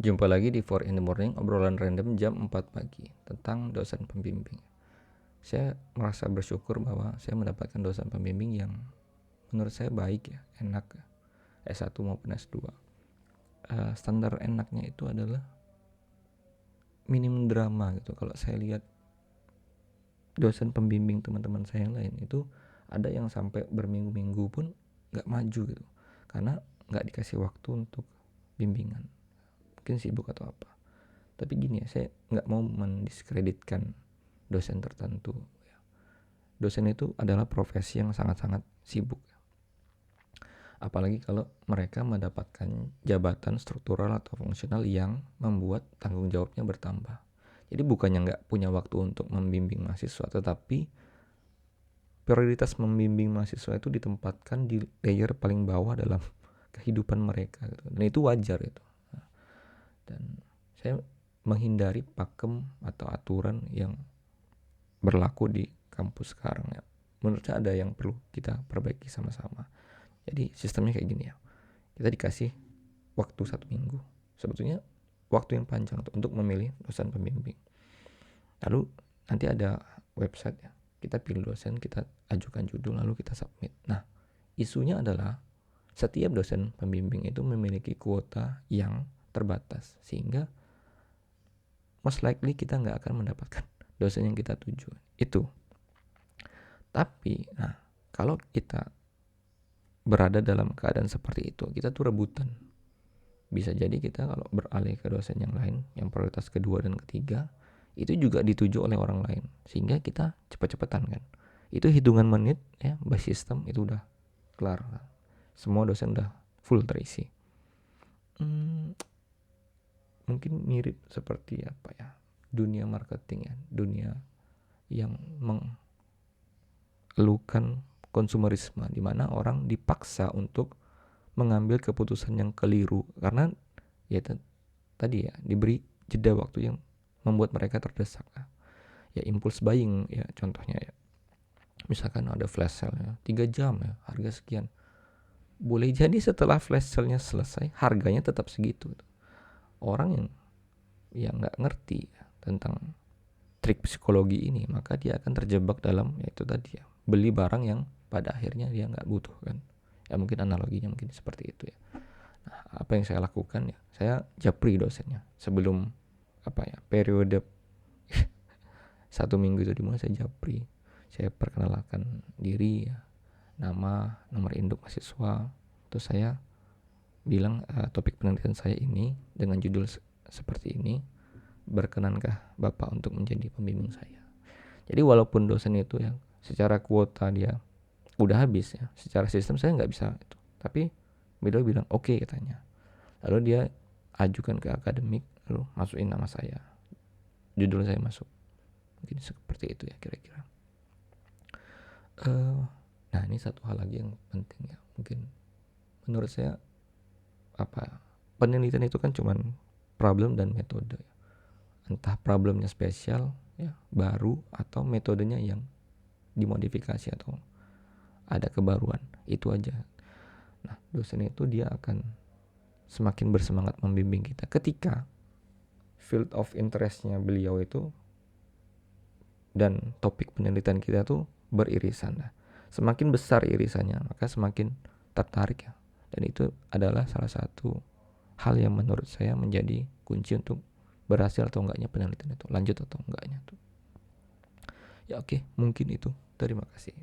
Jumpa lagi di 4 in the morning, obrolan random jam 4 pagi tentang dosen pembimbing. Saya merasa bersyukur bahwa saya mendapatkan dosen pembimbing yang menurut saya baik ya, enak ya, S1 maupun S2. Standar enaknya itu adalah minim drama gitu. Kalau saya lihat dosen pembimbing teman-teman saya yang lain itu ada yang sampai berminggu-minggu pun gak maju gitu, karena gak dikasih waktu untuk bimbingan. Mungkin sibuk atau apa. Tapi gini ya, saya nggak mau mendiskreditkan dosen tertentu. Dosen itu adalah profesi yang sangat-sangat sibuk. Apalagi kalau mereka mendapatkan jabatan struktural atau fungsional yang membuat tanggung jawabnya bertambah. Jadi bukannya nggak punya waktu untuk membimbing mahasiswa, tetapi prioritas membimbing mahasiswa itu ditempatkan di layer paling bawah dalam kehidupan mereka gitu. Dan itu wajar itu. Dan saya menghindari pakem atau aturan yang berlaku di kampus sekarang ya. Menurut saya ada yang perlu kita perbaiki sama-sama. Jadi sistemnya kayak gini ya. Kita dikasih waktu 1 minggu. Sebetulnya waktu yang panjang untuk memilih dosen pembimbing. Lalu nanti ada website ya. Kita pilih dosen, kita ajukan judul, lalu kita submit. Nah, isunya adalah setiap dosen pembimbing itu memiliki kuota yang terbatas, sehingga most likely kita nggak akan mendapatkan dosen yang kita tuju. Itu. Tapi, nah, kalau kita berada dalam keadaan seperti itu, kita tuh rebutan. Bisa jadi kita kalau beralih ke dosen yang lain, yang prioritas kedua dan ketiga, itu juga dituju oleh orang lain, sehingga kita cepet-cepetan kan. Itu hitungan menit ya, by system itu udah kelar. Semua dosen udah full terisi. Mungkin mirip seperti apa ya, dunia marketing ya, dunia yang mengeluhkan konsumerisme, di mana orang dipaksa untuk mengambil keputusan yang keliru karena ya tadi ya diberi jeda waktu yang membuat mereka terdesak ya, impulse buying ya contohnya ya. Misalkan ada flash sale ya, 3 jam ya, harga sekian. Boleh jadi setelah flash sale-nya selesai harganya tetap segitu. Orang yang nggak ngerti tentang trik psikologi ini, maka dia akan terjebak dalam yaitu tadi ya, beli barang yang pada akhirnya dia nggak butuh kan. Ya mungkin analoginya mungkin seperti itu ya. Nah, apa yang saya lakukan ya, saya japri dosennya sebelum periode 1 minggu itu dimulai. Saya japri, saya perkenalkan diri ya, nama, nomor induk mahasiswa, terus saya bilang topik penelitian saya ini dengan judul seperti ini, berkenankah Bapak untuk menjadi pembimbing saya. Jadi walaupun dosen itu yang secara kuota dia udah habis ya, secara sistem saya nggak bisa itu, tapi beliau bilang oke katanya. Lalu dia ajukan ke akademik, lalu masukin nama saya, judul saya masuk. Mungkin seperti itu ya kira-kira. Nah ini satu hal lagi yang penting ya, mungkin menurut saya penelitian itu kan cuman problem dan metode ya. Entah problemnya spesial ya, baru, atau metodenya yang dimodifikasi atau ada kebaruan, itu aja. Nah dosen itu dia akan semakin bersemangat membimbing kita ketika field of interestnya beliau itu dan topik penelitian kita tuh beririsan. Nah, semakin besar irisannya maka semakin tertarik ya. Dan itu adalah salah satu hal yang menurut saya menjadi kunci untuk berhasil atau enggaknya penelitian itu, lanjut atau enggaknya tuh. Ya oke, mungkin itu. Terima kasih.